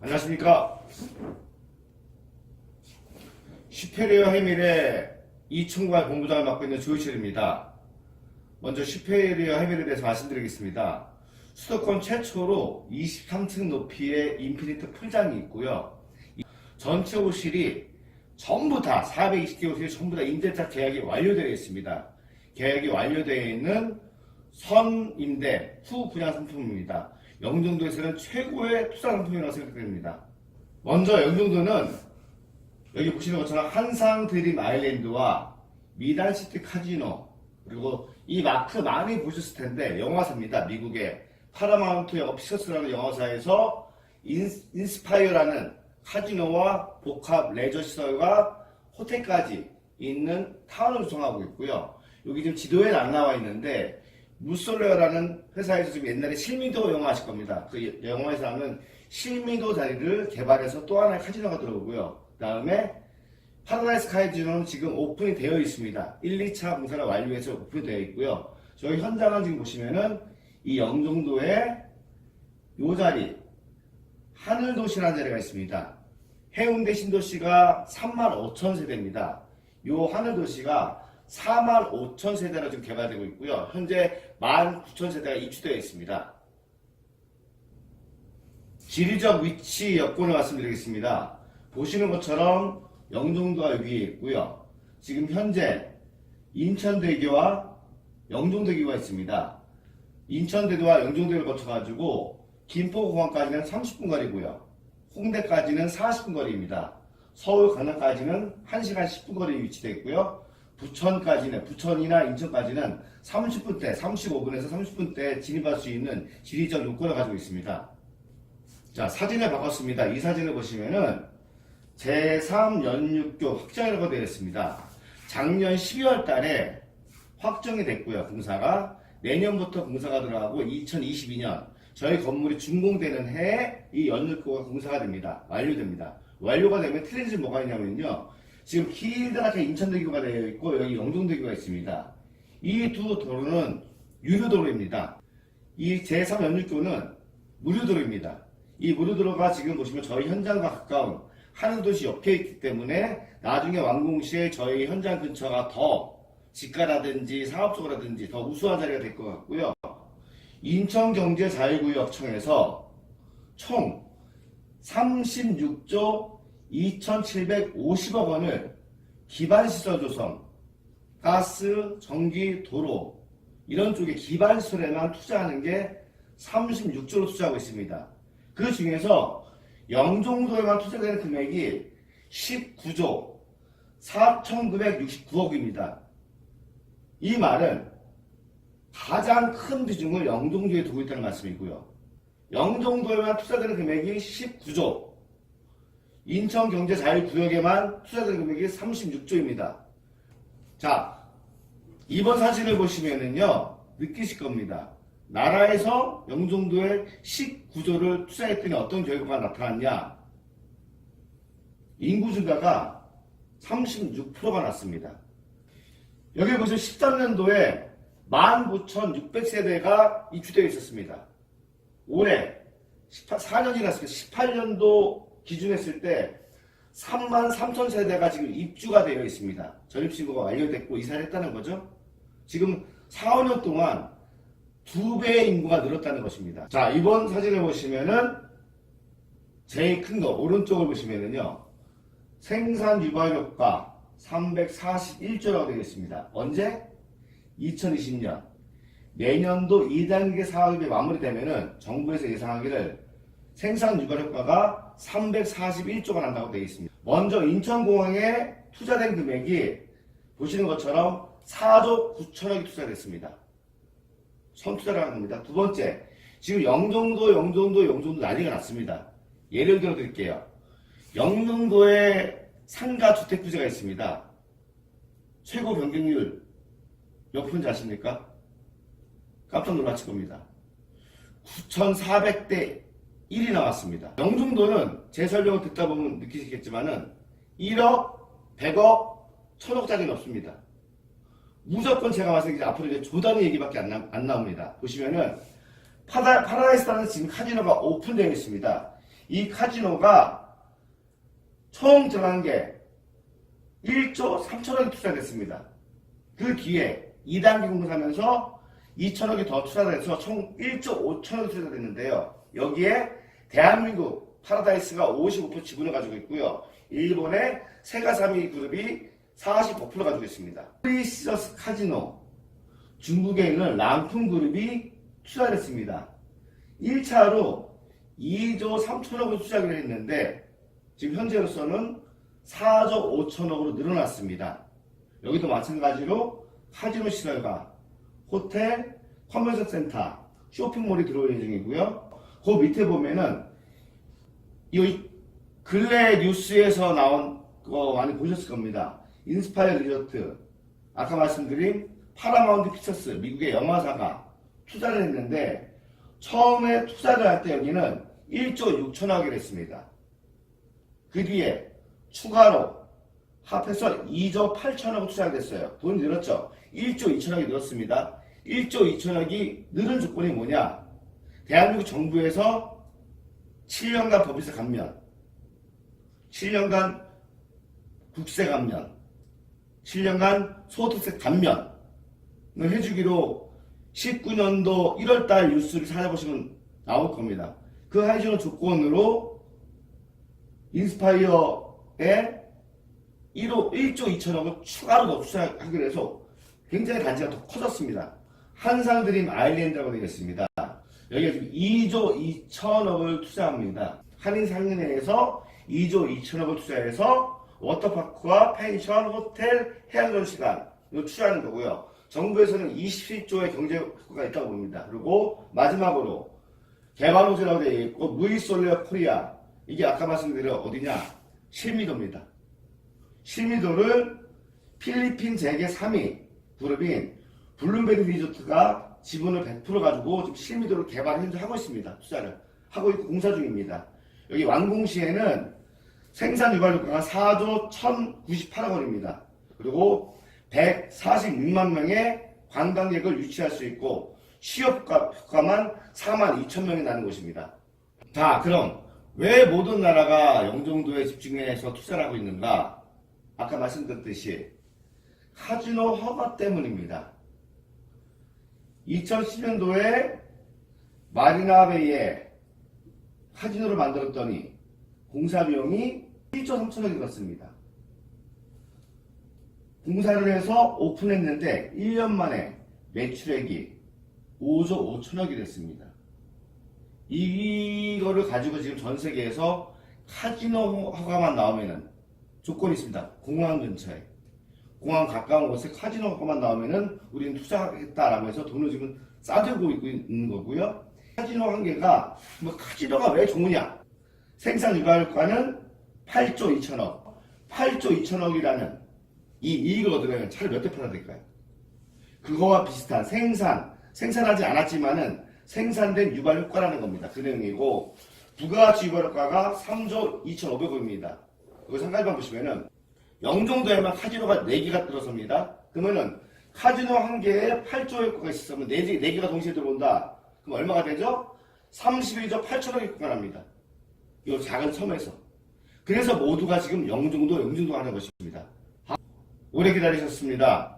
안녕하십니까. 슈페리어 해밀의 이충과 본부장을 맡고 있는 조희철입니다. 먼저 슈페리어 해밀에 대해서 말씀드리겠습니다. 수도권 최초로 23층 높이의 인피니트 풀장이 있고요. 전체 호실이 전부 다 420개 호실이 전부 다 임대차 계약이 완료되어 있습니다. 계약이 완료되어 있는 선임대 후 분양 상품입니다. 영종도에서는 최고의 투자 상품이라고 생각됩니다. 먼저 영종도는 여기 보시는 것처럼 한상 드림 아일랜드와 미란시티 카지노, 그리고 이 마크 많이 보셨을 텐데 영화사입니다. 미국의 파라마운트 영화 피처스라는 영화사에서 인스파이어라는 카지노와 복합 레저 시설과 호텔까지 있는 타운을 구성하고 있고요. 여기 지금 지도에는 안 나와 있는데 무솔레어라는 회사에서 지금 옛날에 실미도 영화 하실 겁니다. 그 영화에서 하는 실미도 자리를 개발해서 또 하나의 카지노가 들어오고요. 그 다음에 파라다이스 카지노는 지금 오픈이 되어 있습니다. 1, 2차 공사를 완료해서 오픈이 되어 있고요. 저희 현장은 지금 보시면은 이 영종도에 요 자리 하늘도시라는 자리가 있습니다. 해운대 신도시가 35,000세대입니다. 요 하늘도시가 45,000세대로 지금 개발되고 있고요. 현재 19,000세대가 입주되어 있습니다. 지리적 위치 여건을 말씀드리겠습니다. 보시는 것처럼 영종도가 위에 있고요. 지금 현재 인천대교와 영종대교가 있습니다. 인천대교와 영종대교를 거쳐가지고 김포공항까지는 30분 거리고요. 홍대까지는 40분 거리입니다. 서울 강남까지는 1시간 10분 거리에 위치되어 있고요. 부천이나 인천까지는 30분대, 35분에서 30분대 진입할 수 있는 지리적 요건을 가지고 있습니다. 자, 사진을 바꿨습니다. 이 사진을 보시면은 제3연육교 확정이라고 되어 있습니다. 작년 12월 달에 확정이 됐고요. 공사가 내년부터 공사가 들어가고 2022년 저희 건물이 준공되는 해에 이 연육교가 공사가 됩니다. 완료됩니다. 완료가 되면 틀린 점이 뭐가 있냐면요. 지금 길다랗게 인천대교가 되어 있고 여기 영종대교가 있습니다. 이 두 도로는 유료도로입니다. 이 제3연육교는 무료도로입니다. 이 무료도로가 지금 보시면 저희 현장과 가까운 하늘도시 옆에 있기 때문에 나중에 완공 시에 저희 현장 근처가 더 지가라든지 상업적으로라든지 더 우수한 자리가 될 것 같고요. 인천경제자유구역청에서 총 36조 2,750억 원을 기반시설 조성, 가스, 전기, 도로 이런 쪽에 기반시설에만 투자하는 게 36조로 투자하고 있습니다. 그 중에서 영종도에만 투자되는 금액이 19조 4,969억입니다. 이 말은 가장 큰 비중을 영종도에 두고 있다는 말씀이고요. 영종도에만 투자되는 금액이 19조, 인천경제자유구역에만 투자되는 금액이 36조입니다. 자, 이번 사진을 보시면은요, 느끼실 겁니다. 나라에서 영종도에 19조를 투자했더니 어떤 결과가 나타났냐? 인구 증가가 36%가 났습니다. 여기 보시면 13년도에 19,600세대가 입주되어 있었습니다. 올해 4년이 지났습니다. 18년도 기준했을 때 33,000세대가 지금 입주가 되어 있습니다. 전입신고가 완료됐고 이사를 했다는 거죠. 지금 4, 5년 동안 2배의 인구가 늘었다는 것입니다. 자, 이번 사진을 보시면은 제일 큰 거 오른쪽을 보시면은요. 생산 유발 효과 341조라고 되어 있습니다. 언제? 2020년. 내년도 2단계 사업이 마무리되면은 정부에서 예상하기를 생산 유발 효과가 341조가 난다고 되어 있습니다. 먼저 인천공항에 투자된 금액이 보시는 것처럼 4조 9천억이 투자됐습니다. 선투자를 한 겁니다. 두 번째, 지금 영종도 난리가 났습니다. 예를 들어 드릴게요. 영종도에 상가 주택 부지가 있습니다. 최고 변경률 몇 프로인지 아십니까? 깜짝 놀라실 겁니다. 9,400대 1이 나왔습니다. 영종도는 제 설명을 듣다 보면 느끼시겠지만은 1억, 100억, 1000억짜리는 없습니다. 무조건 제가 말씀드린 앞으로 이제 조단위 얘기밖에 안 나옵니다. 보시면은 파라다이스라는 지금 카지노가 오픈되어 있습니다. 이 카지노가 총 들어간 게 1조 3천억이 투자됐습니다. 그 뒤에 2단계 공사하면서 2천억이 더 투자돼서 총 1조 5천억이 투자됐는데요. 여기에 대한민국 파라다이스가 55% 지분을 가지고 있고요. 일본의 세가사미 그룹이 45% 가지고 있습니다. 프리시저스 카지노, 중국에 있는 랑풍 그룹이 투자를 했습니다. 1차로 2조 3천억을 투자를 했는데 지금 현재로서는 4조 5천억으로 늘어났습니다. 여기도 마찬가지로 카지노 시설과 호텔, 컨벤션 센터, 쇼핑몰이 들어올 예정이고요. 그 밑에 보면은 이 근래 뉴스에서 나온 거 많이 보셨을 겁니다. 인스파이어 리조트, 아까 말씀드린 파라마운트 피처스, 미국의 영화사가 투자를 했는데 처음에 투자를 할 때 여기는 1조 6천억을 했습니다. 그 뒤에 추가로 합해서 2조 8천억 투자가 됐어요. 돈이 늘었죠. 1조 2천억이 늘었습니다. 1조 2천억이 늘은 조건이 뭐냐? 대한민국 정부에서 7년간 법인세 감면, 7년간 국세 감면, 7년간 소득세 감면을 해주기로 19년도 1월달 뉴스를 찾아보시면 나올 겁니다. 그 해주는 조건으로 인스파이어에 1조 2천억을 추가로 더 투자하기로 해서 굉장히 단지가 더 커졌습니다. 한상드림 아일랜드라고 되어 있습니다. 여기가 지금 2조 2천억을 투자합니다. 한인상인회에서 2조 2천억을 투자해서 워터파크와 펜션, 호텔, 해양전 시간을 투자하는 거고요. 정부에서는 27조의 경제 효과가 있다고 봅니다. 그리고 마지막으로 개발호재라고 되어 있고 무이솔레어 코리아, 이게 아까 말씀드린 어디냐? 실미도입니다. 실미도를 필리핀 재계 3위 그룹인 블룸베리 리조트가 지분을 100% 가지고 지금 실미도를 개발 현재 하고 있습니다. 투자를 하고 있고 공사 중입니다. 여기 완공시에는 생산 유발 효과가 4조 1,098억 원입니다. 그리고 146만 명의 관광객을 유치할 수 있고 취업 효과만 4만 2천 명이 나는 곳입니다. 자, 그럼 왜 모든 나라가 영종도에 집중해서 투자를 하고 있는가? 아까 말씀드렸듯이 카지노 허가 때문입니다. 2010년도에 마리나베이에 카지노를 만들었더니 공사 비용이 1조 3천억이 들었습니다. 공사를 해서 오픈했는데 1년 만에 매출액이 5조 5천억이 됐습니다. 이거를 가지고 지금 전 세계에서 카지노 허가만 나오면은 조건이 있습니다. 공항 근처에, 공항 가까운 곳에 카지노 허가만 나오면은 우리는 투자하겠다라고 해서 돈을 지금 싸들고 있는 거고요. 카지노 한계가 뭐 카지노가 왜 좋으냐? 생산 유발효과는 8조 2천억, 8조 2천억이라는 이 이익을 얻으려면 차를 몇 대 팔아야 될까요? 그거와 비슷한 생산하지 않았지만은 생산된 유발효과라는 겁니다. 그 내용이고 부가가치 유발효과가 3조 2,500억입니다. 여기 상가지만 보시면은 영종도에만 카지노가 4개가 들어섭니다. 그러면은 카지노 한 개에 8조 효과가 있었으면 4개가 동시에 들어온다. 그럼 얼마가 되죠? 31조 8천억이 효과가 납니다. 이 작은 섬에서. 그래서 모두가 지금 영종도 하는 것입니다. 오래 기다리셨습니다.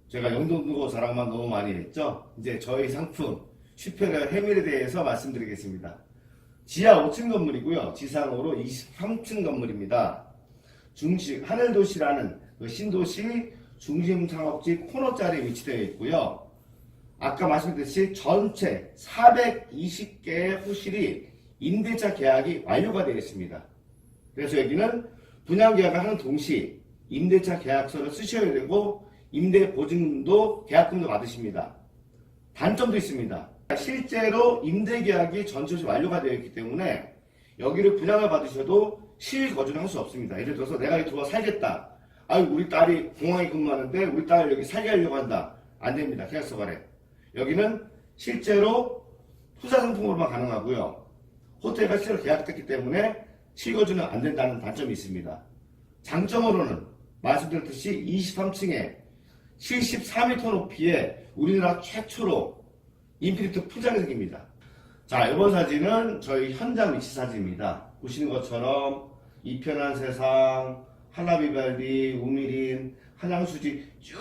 제가 영종도 자랑만 너무 많이 했죠? 이제 저희 상품 슈페리어 해밀에 대해서 말씀드리겠습니다. 지하 5층 건물이고요. 지상으로 23층 건물입니다. 하늘도시라는 그 신도시 중심 창업지 코너 자리에 위치되어 있고요. 아까 말씀드렸듯이 전체 420개의 호실이 임대차 계약이 완료가 되어 있습니다. 그래서 여기는 분양계약을 하는 동시 임대차 계약서를 쓰셔야 되고 임대 보증금도 계약금도 받으십니다. 단점도 있습니다. 실제로 임대계약이 전체 완료가 되어 있기 때문에 여기를 분양을 받으셔도 실거주를 할 수 없습니다. 예를 들어서 내가 여기 들어와 살겠다. 아유, 우리 딸이 공항에 근무하는데 우리 딸 여기 살게 하려고 한다. 안 됩니다. 계약서 발에. 여기는 실제로 투자 상품으로만 가능하고요. 호텔과 실제로 계약됐기 때문에 실거주는 안 된다는 단점이 있습니다. 장점으로는 말씀드렸듯이 23층에 74m 높이의 우리나라 최초로 인피니트 풀장이 생깁니다. 자, 이번 사진은 저희 현장 위치 사진입니다. 보시는 것처럼 이편한 세상, 한라비발디, 우미린, 한양수지 쭉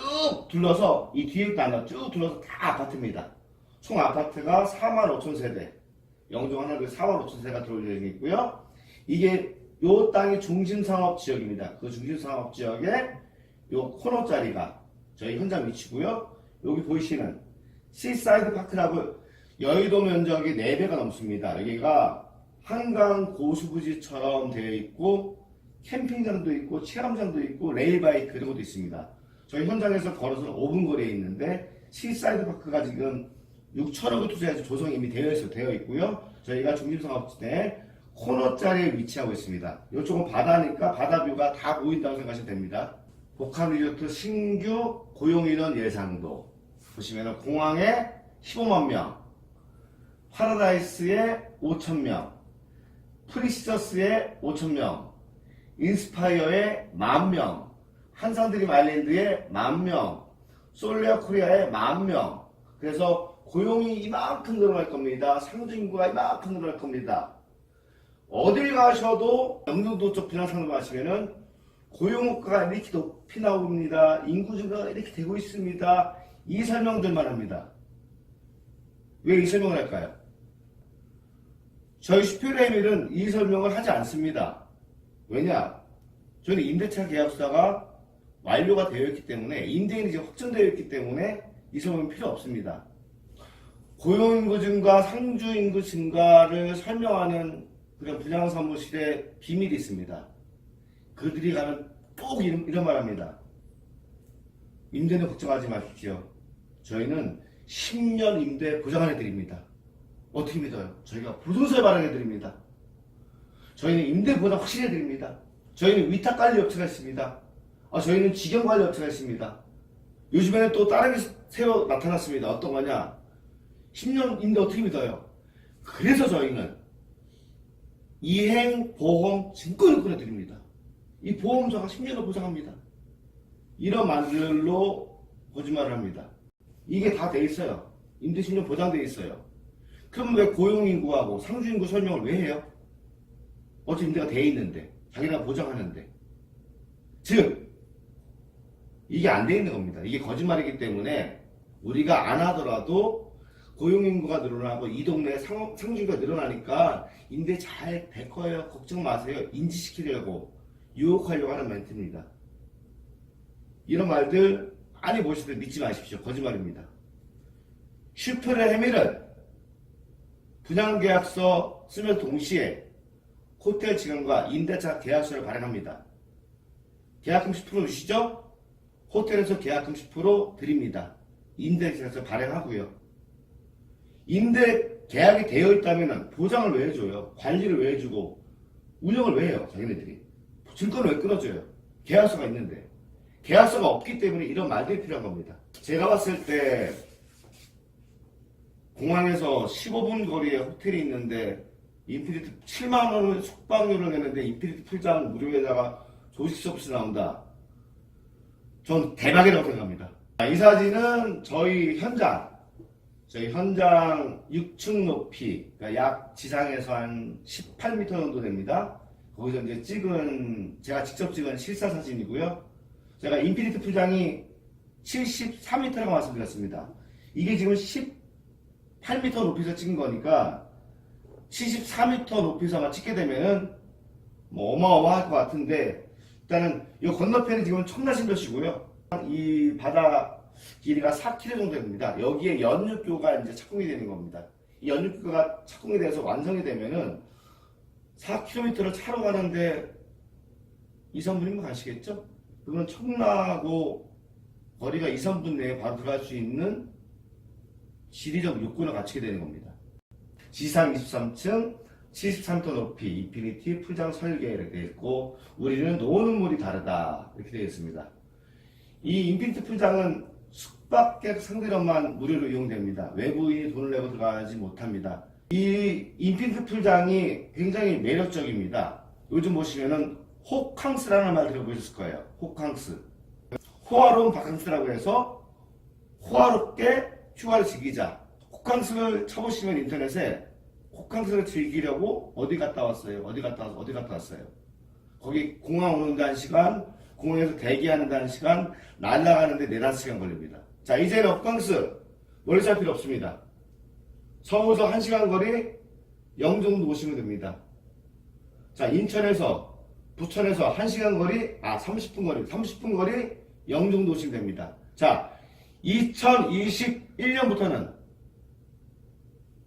둘러서 이 뒤에 나눠 쭉 둘러서 다 아파트입니다. 총 아파트가 45,000세대, 영종 하나로 45,000세대가 들어올 예정이 있고요. 이게 요 땅이 중심상업지역입니다. 그 중심상업지역에 요 코너짜리가 저희 현장 위치고요. 여기 보이시는 시사이드 파크라고 여의도 면적이 4배가 넘습니다. 여기가 한강 고수부지처럼 되어 있고 캠핑장도 있고 체험장도 있고 레일바이크 이런 것도 있습니다. 저희 현장에서 걸어서 5분 거리에 있는데 시사이드 파크가 지금 6천억을 투자해서 조성이 이미 되어 있고요. 저희가 중심상업지대 코너짜리에 위치하고 있습니다. 이쪽은 바다니까 바다뷰가 다 보인다고 생각하시면 됩니다. 복합리조트 신규 고용인원 예상도 보시면 공항에 15만 명, 파라다이스에 5,000명, 프리시저스에 5,000명, 인스파이어에 10,000명, 한산드림 아일랜드에 10,000명, 솔레어 코리아에 10,000명. 그래서 고용이 이만큼 늘어날 겁니다. 상주인구가 이만큼 늘어날 겁니다. 어딜 가셔도 영등도 쪽 비난상으로 가시면은 고용효과가 이렇게 높이 나옵니다. 인구 증가가 이렇게 되고 있습니다. 이 설명들만 합니다. 왜 이 설명을 할까요? 저희 슈퍼레밀은 이 설명을 하지 않습니다. 왜냐? 저희는 임대차 계약서가 완료가 되어 있기 때문에 임대인이 지금 확정되어 있기 때문에 이 설명은 필요 없습니다. 고용인구 증가, 상주인구 증가를 설명하는 그런 분양사무실에 비밀이 있습니다. 그들이 가면 꼭 이런 말 합니다. 임대는 걱정하지 마십시오. 저희는 10년 임대 보장을 해드립니다. 어떻게 믿어요? 저희가 부동산 발행해드립니다. 저희는 임대 보장 확실히 해드립니다. 저희는 위탁관리 업체가 있습니다. 저희는 직영관리 업체가 있습니다. 요즘에는 또 다른 게 새로 나타났습니다. 어떤 거냐? 10년 임대 어떻게 믿어요? 그래서 저희는 이행, 보험, 증권을 끊어드립니다. 이 보험사가 10년을 보장합니다. 이런 말들로 거짓말을 합니다. 이게 다 돼 있어요. 임대 10년 보장돼 있어요. 그럼 왜 고용인구하고 상주인구 설명을 왜 해요? 어차피 임대가 돼 있는데, 자기가 보장하는데. 즉, 이게 안 돼 있는 겁니다. 이게 거짓말이기 때문에 우리가 안 하더라도 고용인구가 늘어나고 이 동네에 상주인구가 늘어나니까 임대 잘 될 거예요. 걱정 마세요. 인지시키려고 유혹하려고 하는 멘트입니다. 이런 말들 많이 보시는데 믿지 마십시오. 거짓말입니다. 슈퍼레밀은 분양계약서 쓰면 동시에 호텔 직원과 임대차 계약서를 발행합니다. 계약금 10% 주시죠? 호텔에서 계약금 10% 드립니다. 임대계약서 발행하고요. 임대 계약이 되어 있다면 보장을 왜 해줘요? 관리를 왜 해주고 운영을 왜 해요? 자기네들이 증권을 왜 끊어줘요? 계약서가 있는데. 계약서가 없기 때문에 이런 말들이 필요한 겁니다. 제가 봤을 때 공항에서 15분 거리에 호텔이 있는데 인피니트 7만원을 숙박료를 내는데 인피니트 풀장 무료에다가 조식 서비스 나온다. 전 대박이라고 생각합니다. 이 사진은 저희 현장 6층 높이, 그러니까 약 지상에서 한 18m 정도 됩니다. 거기서 이제 제가 직접 찍은 실사 사진이고요. 제가 인피니트 풀장이 73m라고 말씀드렸습니다. 이게 지금 18m 높이에서 찍은 거니까 74m 높이에서만 찍게 되면은 뭐 어마어마할 것 같은데, 일단은 이 건너편이 지금 청라신도시고요. 이 바다 길이가 4km 정도 됩니다. 여기에 연륙교가 이제 착공이 되는 겁니다. 이 연륙교가 착공이 돼서 완성이 되면은 4km를 차로 가는데 2, 3분이면 가시겠죠? 그러면 청라하고 거리가 2, 3분 내에 바로 들어갈 수 있는 지리적 요건을 갖추게 되는 겁니다. 지상 23층, 73m 높이, 인피니티 풀장 설계 이렇게 되어 있고, 우리는 노는 물이 다르다 이렇게 되어 있습니다. 이 인피니티 풀장은 숙박객 상대로만 무료로 이용됩니다. 외부인이 돈을 내고 들어가지 못합니다. 이 인피니티 풀장이 굉장히 매력적입니다. 요즘 보시면은 호캉스라는 말 들어보셨을 거예요. 호캉스. 호화로운 바캉스라고 해서 호화롭게 휴가를 즐기자. 호캉스를 쳐보시면 인터넷에 호캉스를 즐기려고 어디 갔다 왔어요? 어디 갔다 왔어요? 거기 공항 오는데 1시간, 공항에서 대기하는데 1시간, 날아가는데 4-5시간 걸립니다. 자, 이제는 호캉스 멀리 살 필요 없습니다. 서울에서 1시간 거리 영종도 오시면 됩니다. 자, 인천에서 부천에서 1시간 거리, 30분 거리 영종도 오시면 됩니다. 자, 2021년부터는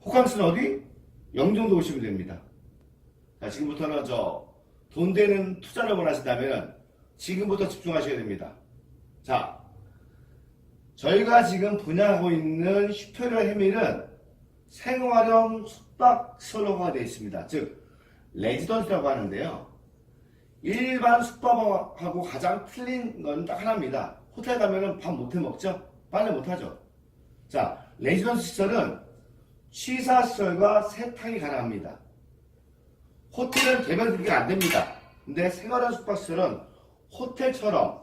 호캉스는 어디? 영종도 오시면 됩니다. 자, 지금부터는 돈 되는 투자를 원하신다면 지금부터 집중하셔야 됩니다. 자, 저희가 지금 분양하고 있는 슈페리어 해밀은 생활형 숙박시설로가 되어 있습니다. 즉, 레지던스라고 하는데요. 일반 숙박하고 가장 틀린 건 딱 하나입니다. 호텔 가면은 밥 못해 먹죠? 빨래 못하죠? 자, 레지던스 시설은 취사시설과 세탁이 가능합니다. 호텔은 개별 등기가 안 됩니다. 근데 생활형 숙박시설은 호텔처럼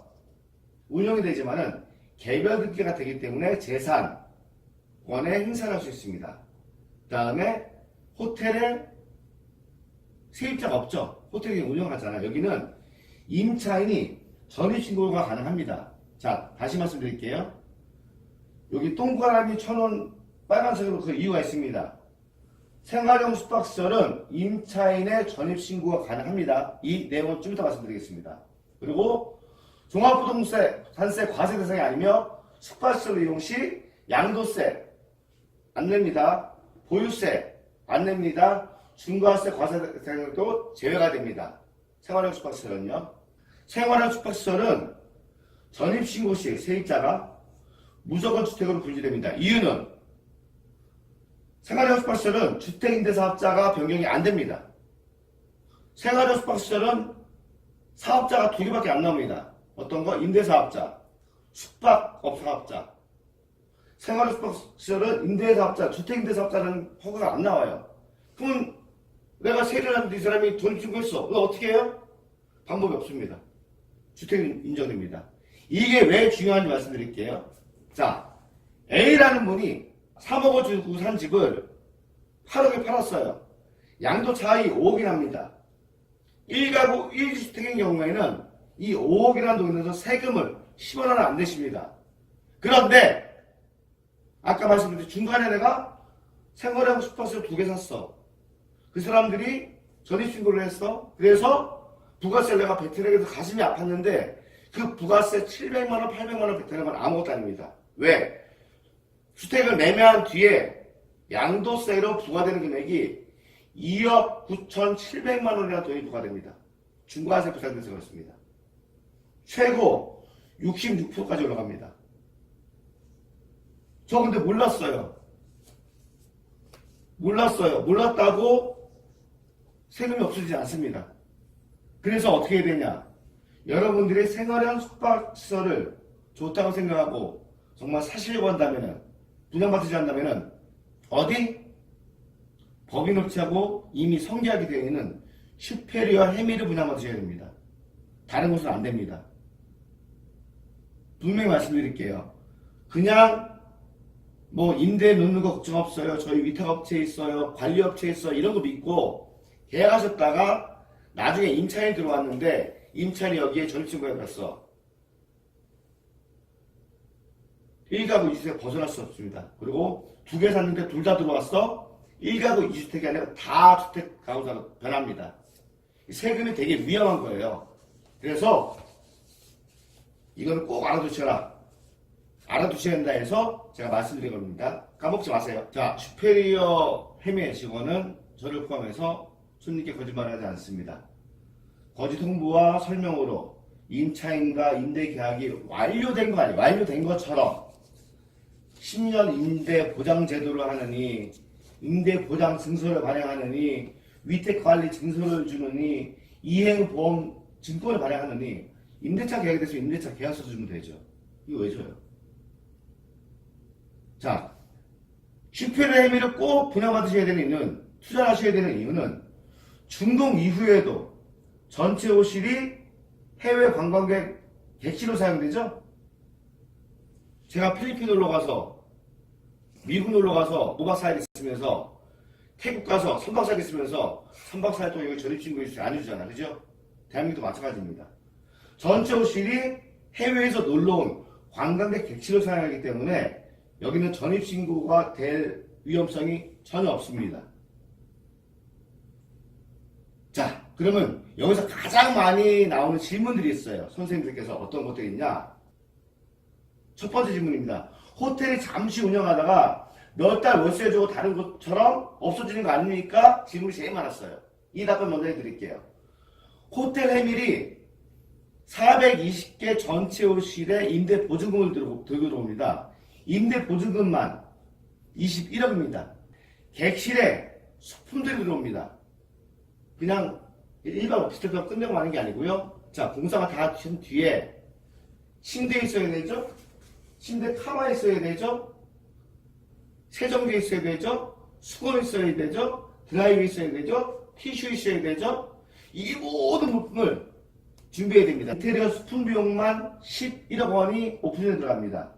운영이 되지만은 개별 등기가 되기 때문에 재산권의 행사를 할 수 있습니다. 그 다음에 호텔에 세입자가 없죠. 호텔이 운영하잖아요. 여기는 임차인이 전입신고가 가능합니다. 자, 다시 말씀드릴게요. 여기 동그라미 쳐놓은 빨간색으로 그 이유가 있습니다. 생활형 숙박시설은 임차인의 전입신고가 가능합니다. 이 내용은 좀 이따 말씀드리겠습니다. 그리고 종합부동산 관세 대상이 아니며 숙박시설 이용 시 양도세 안 냅니다. 보유세 안 냅니다. 중과세 과세 대상도 제외가 됩니다. 생활형 숙박시설은요. 생활형 숙박시설은 전입신고 시 세입자가 무조건 주택으로 분리됩니다. 이유는 생활형 숙박시설은 주택임대사업자가 변경이 안 됩니다. 생활형 숙박시설은 사업자가 2개밖에 안 나옵니다. 어떤 거? 임대사업자, 숙박업 사업자. 생활형 숙박시설은 임대사업자, 주택임대사업자는 허가가 안 나와요. 그럼 내가 세를 하는데 이 사람이 돈 주고 있어. 그거 어떻게 해요? 방법이 없습니다. 주택 인정됩니다. 이게 왜 중요한지 말씀드릴게요. 자, A라는 분이 3억을 주고 산 집을 8억에 팔았어요. 양도 차이 5억이 납니다. 1가구 1주택인 경우에는 이 5억이라는 돈에서 세금을 10원 하나 안 내십니다. 그런데 아까 말씀드린 중간에 내가 생활형 숙박시설 2개 샀어. 그 사람들이 전입신고를 했어. 그래서 부가세를 내가 베트내서 가슴이 아팠는데 그 부가세 700만원, 800만원 베트는 건 아무것도 아닙니다. 왜? 주택을 매매한 뒤에 양도세로 부과되는 금액이 2억 9,700만원이라는 돈이 부과됩니다. 중과세 부과돼서 그렇습니다. 최고 66%까지 올라갑니다. 저 근데 몰랐어요. 몰랐다고 세금이 없어지지 않습니다. 그래서 어떻게 해야 되냐? 여러분들이 생활형 숙박시설을 좋다고 생각하고 정말 사시려고 한다면은, 분양받지 않는다면은 어디? 법인업체하고 이미 성계하게 되어 있는 슈페리어 해밀을 분양받으셔야 됩니다. 다른 곳은 안 됩니다. 분명히 말씀드릴게요. 그냥 임대 놓는 거 걱정 없어요. 저희 위탁업체 있어요. 관리업체 있어요. 이런 거 믿고 계약하셨다가 나중에 임차인이 들어왔는데 임차인이 여기에 전입신고에 걸었어. 1가구 2주택 벗어날 수 없습니다. 그리고 2개 샀는데 둘 다 들어왔어. 1가구 2주택이 아니라 다 주택 가구사로 변합니다. 세금이 되게 위험한 거예요. 그래서 이거는 꼭 알아두셔야 된다 해서 제가 말씀드린 겁니다. 까먹지 마세요. 자, 슈페리어 해밀 직원은 저를 포함해서 손님께 거짓말하지 않습니다. 거짓 홍보와 설명으로 임차인과 임대 계약이 완료된 거 아니에요. 완료된 것처럼 10년 임대 보장 제도를 하느니, 임대 보장 증서를 발행하느니, 위택 관리 증서를 주느니, 이행보험 증권을 발행하느니, 임대차 계약에 대해서 임대차 계약서 주면 되죠. 이거 왜 줘요? 자, 슈페리어 해밀을 꼭 분양받으셔야 되는 이유는, 투자하셔야 되는 이유는 준공 이후에도 전체 호실이 해외 관광객 객실로 사용되죠? 제가 필리핀 놀러 가서, 미국 놀러 가서 5박 4일 있으면서 태국 가서 3박 4일 있으면서 3박 4일 동안 여기 전입신고 있으면 안 해주잖아. 그죠? 대한민국도 마찬가지입니다. 전체 호실이 해외에서 놀러온 관광객 객실을 사용하기 때문에 여기는 전입신고가 될 위험성이 전혀 없습니다. 자, 그러면 여기서 가장 많이 나오는 질문들이 있어요. 선생님들께서 어떤 것들이 있냐? 첫 번째 질문입니다. 호텔이 잠시 운영하다가 몇 달 월세 주고 다른 곳처럼 없어지는 거 아닙니까? 질문이 제일 많았어요. 이 답변 먼저 해드릴게요. 호텔 해밀이 420개 전체 호실에 임대 보증금을 들고 들어옵니다. 임대 보증금만 21억입니다. 객실에 소품들이 들어옵니다. 그냥 일반 오피스텔처럼 끝내고 마는 게 아니고요. 자, 공사가 다 된 뒤에 침대 있어야 되죠? 침대 카마 있어야 되죠? 세정기 있어야 되죠? 수건 있어야 되죠? 드라이기 있어야 되죠? 티슈 있어야 되죠? 이 모든 부품을 준비해야 됩니다. 인테리어 수품 비용만 11억 원이 오픈에 들어갑니다.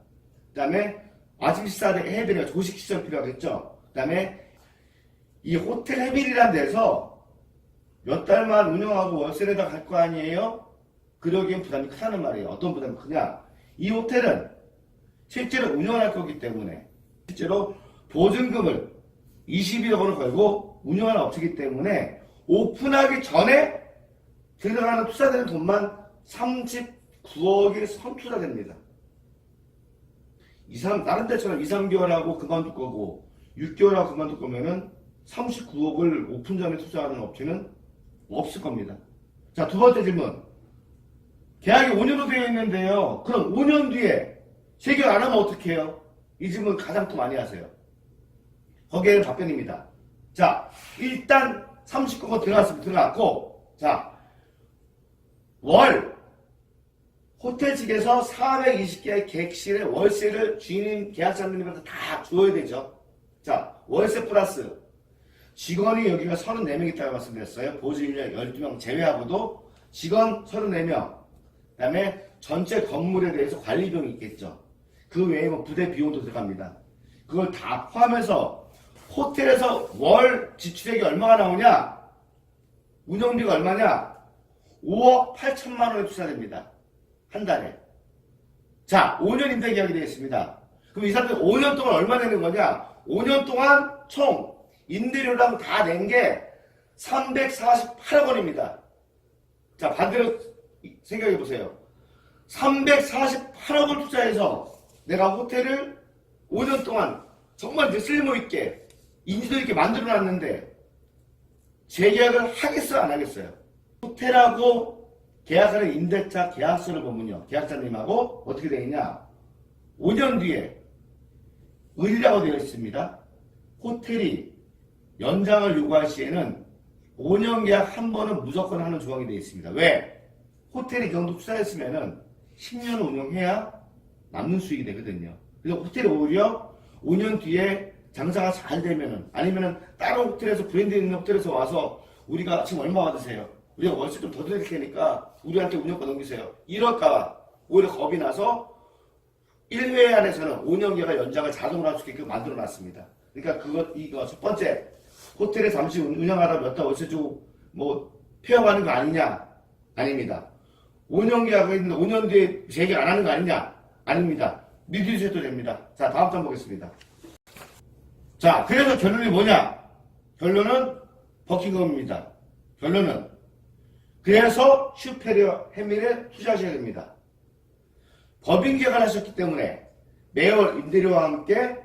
그 다음에 아침 식사를 해드려야 조식 시설 필요하겠죠? 그 다음에 이 호텔 해밀이라는 데서 몇 달만 운영하고 월세 내다 갈 거 아니에요? 그러기엔 부담이 크다는 말이에요. 어떤 부담이 크냐? 이 호텔은 실제로 운영할 거기 때문에 실제로 보증금을 21억 원을 걸고 운영하는 업체이기 때문에 오픈하기 전에 들어가는 투자되는 돈만 39억이 선투자됩니다. 다른 데처럼 2, 3개월 하고 그만둘 거고 6개월 하고 그만둘 거면은 39억을 오픈 전에 투자하는 업체는 없을 겁니다. 자, 두 번째 질문. 계약이 5년으로 되어 있는데요. 그럼 5년 뒤에 재계약 안 하면 어떻게 해요? 이 질문 가장 또 많이 하세요. 거기에는 답변입니다. 자, 일단 39억 들어갔고, 자, 호텔 측에서 420개의 객실의 월세를 주인 계약자님한테 다 줘야 되죠. 자, 월세 플러스 직원이 여기가 34명 있다고 말씀드렸어요. 보조인력 12명 제외하고도 직원 34명. 그 다음에 전체 건물에 대해서 관리비용이 있겠죠. 그 외에 뭐 부대 비용도 들어갑니다. 그걸 다 포함해서 호텔에서 월 지출액이 얼마가 나오냐? 운영비가 얼마냐? 5억 8천만 원에 투자됩니다. 한 달에. 자, 5년 임대 계약이 되겠습니다. 그럼 이 사람들 5년 동안 얼마 내는 거냐? 5년 동안 총 임대료랑 다 낸 게 348억 원입니다. 자, 반대로 생각해 보세요. 348억을 투자해서 내가 호텔을 5년 동안 정말 쓸모있게 인지도 있게 만들어 놨는데 재계약을 하겠어요, 안 하겠어요? 호텔하고 계약하는 임대차 계약서를 보면요, 계약자님하고 어떻게 되어 있냐? 5년 뒤에 의리라고 되어 있습니다. 호텔이 연장을 요구할 시에는 5년 계약 한 번은 무조건 하는 조항이 되어 있습니다. 왜? 호텔이 경도 투자했으면은 10년 운영해야 남는 수익이 되거든요. 그래서 호텔이 오히려 5년 뒤에 장사가 잘 되면은, 아니면은 다른 호텔에서 브랜드 있는 호텔에서 와서 우리가 지금 얼마 받으세요? 우리가 월세 좀 더 드릴 테니까 우리한테 운영권 넘기세요. 이럴까봐 오히려 겁이 나서 1회 안에서는 5년 계약 연장을 자동으로 할 수 있게끔 만들어 놨습니다. 그러니까 이거 첫 번째, 호텔에 잠시 운영하다 몇 달 월세 주고 폐업하는 거 아니냐? 아닙니다. 5년 계약을 했는데 5년 뒤에 재계약 안 하는 거 아니냐? 아닙니다. 믿으셔도 됩니다. 자, 다음 장 보겠습니다. 자, 그래서 결론이 뭐냐? 결론은 버킹엄입니다. 결론은 그래서 슈페리어 해밀에 투자하셔야 됩니다. 법인 개발을 하셨기 때문에 매월 임대료와 함께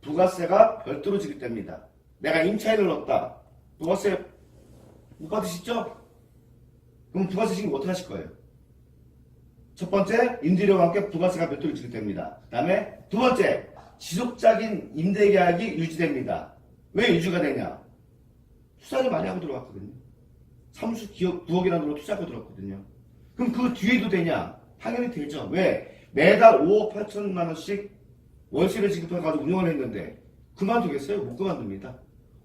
부가세가 별도로 지급됩니다. 내가 임차인을 넣었다. 부가세 못 받으시죠? 그럼 부가세 지금 어떻게 하실 거예요? 첫 번째, 임대료와 함께 부가세가 별도로 지급됩니다. 그 다음에 두 번째, 지속적인 임대계약이 유지됩니다. 왜 유지가 되냐? 투자를 많이 하고 들어왔거든요. 사무실 기업 9억이라는 돈으로 투자하고 들어왔거든요. 그럼 그 뒤에도 되냐? 당연히 되죠. 왜? 매달 5억 8천만 원씩 월세를 지급해가지고 운영을 했는데 그만두겠어요? 못 그만둡니다.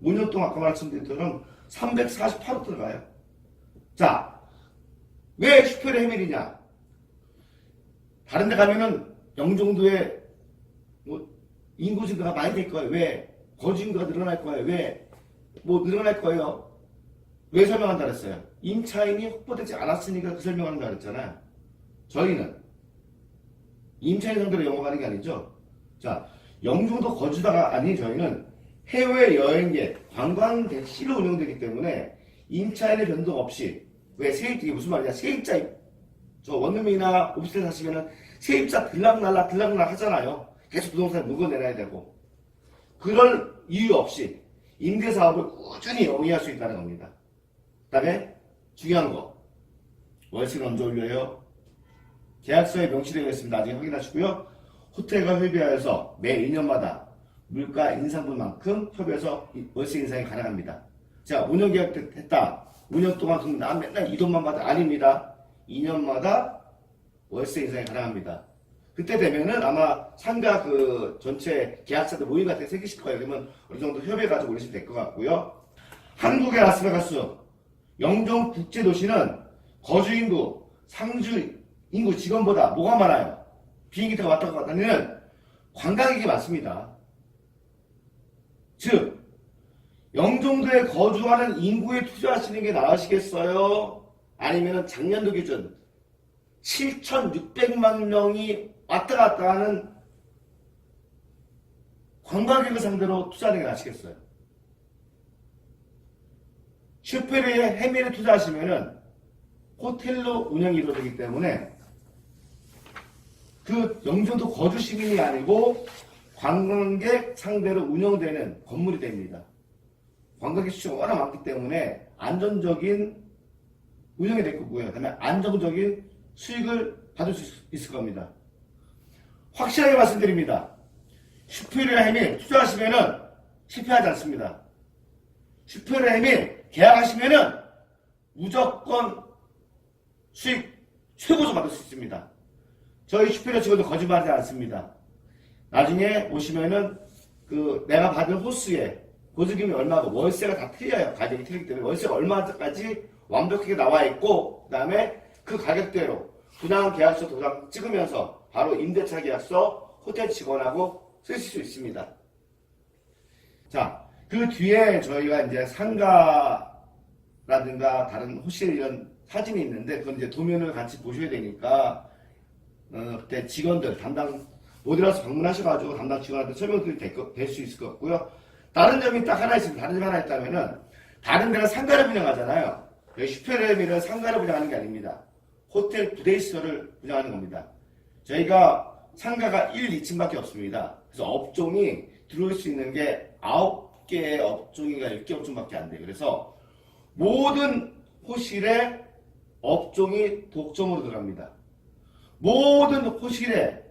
5년 동안 아까 말씀드린 것처럼 348억 들어가요. 자, 왜 슈페리어 해밀이냐? 다른 데 가면은 영종도에 인구 증가가 많이 될 거예요. 왜? 거주 인구가 늘어날 거예요. 왜? 뭐 늘어날 거예요. 왜 설명한다 그랬어요? 임차인이 확보되지 않았으니까 그 설명한다 그랬잖아요. 저희는 임차인 상대로 영업하는 게 아니죠. 자, 영종도 거주자가 아닌 저희는 해외 여행객, 관광 대시로 운영되기 때문에 임차인의 변동 없이, 왜 세입자, 이게 무슨 말이냐? 세입자, 저 원룸이나 오피스텔 사시면은 세입자 들락날락 하잖아요. 계속 부동산 물건내놔야 되고. 그럴 이유 없이 임대사업을 꾸준히 영위할 수 있다는 겁니다. 그 다음에 중요한 거, 월세는 언제 올려요? 계약서에 명시되어 있습니다. 나중에 확인하시고요. 호텔과 협의하여서 매 2년마다 물가 인상분만큼 협의해서 월세 인상이 가능합니다. 자, 5년 계약했다. 5년 동안 그럼 난 맨날 이 돈만 받아. 아닙니다. 2년마다 월세 인상이 가능합니다. 그때 되면은 아마 상가 그 전체 계약사들 모임 같은 게 생기실 거예요. 그러면 어느 정도 협의해가지고 올리시면 될 것 같고요. 한국의 라스베가스, 영종 국제도시는 거주인구, 상주 인구 직원보다 뭐가 많아요? 비행기 타고 왔다 갔다 다니는 관광객이 많습니다. 즉, 영종도에 거주하는 인구에 투자하시는 게 나으시겠어요? 아니면 작년도 기준 7,600만 명이 왔다 갔다 하는 관광객을 상대로 투자하는 게 나으시겠어요? 슈페리에 해밀에 투자하시면은 호텔로 운영이 이루어지기 때문에 그 영종도 거주 시민이 아니고 관광객 상대로 운영되는 건물이 됩니다. 관광객 수가 워낙 많기 때문에 안전적인 운영이 될 거고요. 그다음에 안정적인 수익을 받을 수 있을 겁니다. 확실하게 말씀드립니다. 슈페리아 해밀 투자하시면은 실패하지 않습니다. 슈페리아 해밀 계약하시면은 무조건 수익 최고조 받을 수 있습니다. 저희 슈페리아 직원도 거짓말하지 않습니다. 나중에 오시면은 그 내가 받은 호수에 보증금이 얼마고 월세가 다 틀려요. 가격이 틀리기 때문에 월세가 얼마까지 완벽하게 나와 있고, 그 다음에 그 가격대로 분양 계약서 도장 찍으면서 바로 임대차 계약서 호텔 직원하고 쓰실 수 있습니다. 자, 그 뒤에 저희가 이제 상가라든가 다른 호실 이런 사진이 있는데 그건 이제 도면을 같이 보셔야 되니까 그때 직원들 담당 못 일어나서 방문하셔가지고 담당 직원한테 설명드릴 될 수 있을 것 같고요. 다른 점이 딱 하나 있습니다. 다른 점이 하나 있다면은 다른 데는 상가를 분양하잖아요. 여기 슈페르미는 상가를 분양하는 게 아닙니다. 호텔 부대시설을 분양하는 겁니다. 저희가 상가가 1, 2층밖에 없습니다. 그래서 업종이 들어올 수 있는 게 9개의 업종인가 10개 업종밖에 안 돼요. 그래서 모든 호실에 업종이 독점으로 들어갑니다. 모든 호실에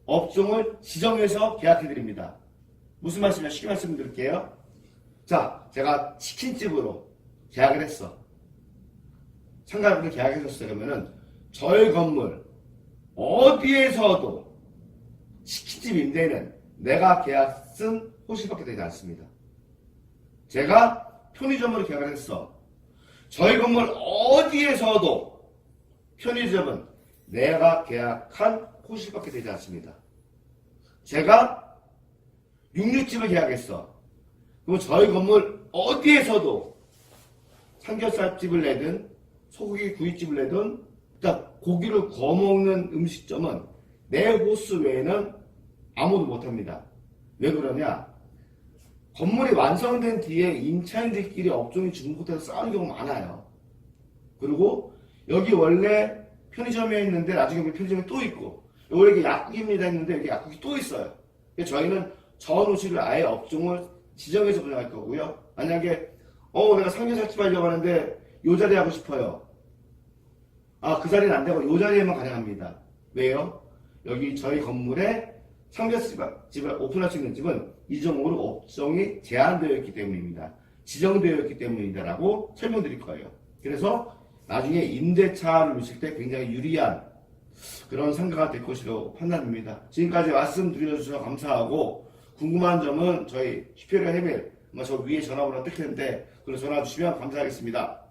업종을 지정해서 계약해드립니다. 무슨 말씀이냐? 쉽게 말씀드릴게요. 자, 제가 치킨집으로 계약을 했어. 상가를 계약했었어요. 그러면은 저희 건물 어디에서도 치킨집 임대는 내가 계약 쓴 호실밖에 되지 않습니다. 제가 편의점으로 계약을 했어. 저희 건물 어디에서도 편의점은 내가 계약한 호실밖에 되지 않습니다. 제가 육류집을 계약했어. 그럼 저희 건물 어디에서도 삼겹살집을 내든 소고기 구이집을 내든 일단 고기를 구워 먹는 음식점은 내 호수 외에는 아무도 못합니다. 왜 그러냐? 건물이 완성된 뒤에 임차인들끼리 업종이 중복해서 싸우는 경우가 많아요. 그리고 여기 원래 편의점에 있는데 나중에 편의점에 또 있고, 원래 이게 약국입니다 했는데 여기 약국이 또 있어요. 그래서 저희는 전호실을 아예 업종을 지정해서 운영할 거고요. 만약에 내가 삼겹살집 하려고 하는데 요 자리 하고 싶어요. 그 자리는 안 되고 요 자리에만 가능합니다. 왜요? 여기 저희 건물에 삼겹살집을 오픈할 수 있는 집은 이 정도로 업종이 제한되어 있기 때문입니다. 지정되어 있기 때문이다라고 설명드릴 거예요. 그래서 나중에 임대차를 놓칠 때 굉장히 유리한 그런 상가가 될 것이라고 판단됩니다. 지금까지 말씀드려주셔서 감사하고, 궁금한 점은 저희 슈페리아 해밀 저 위에 전화번호 뜰 텐데 그걸 전화 주시면 감사하겠습니다.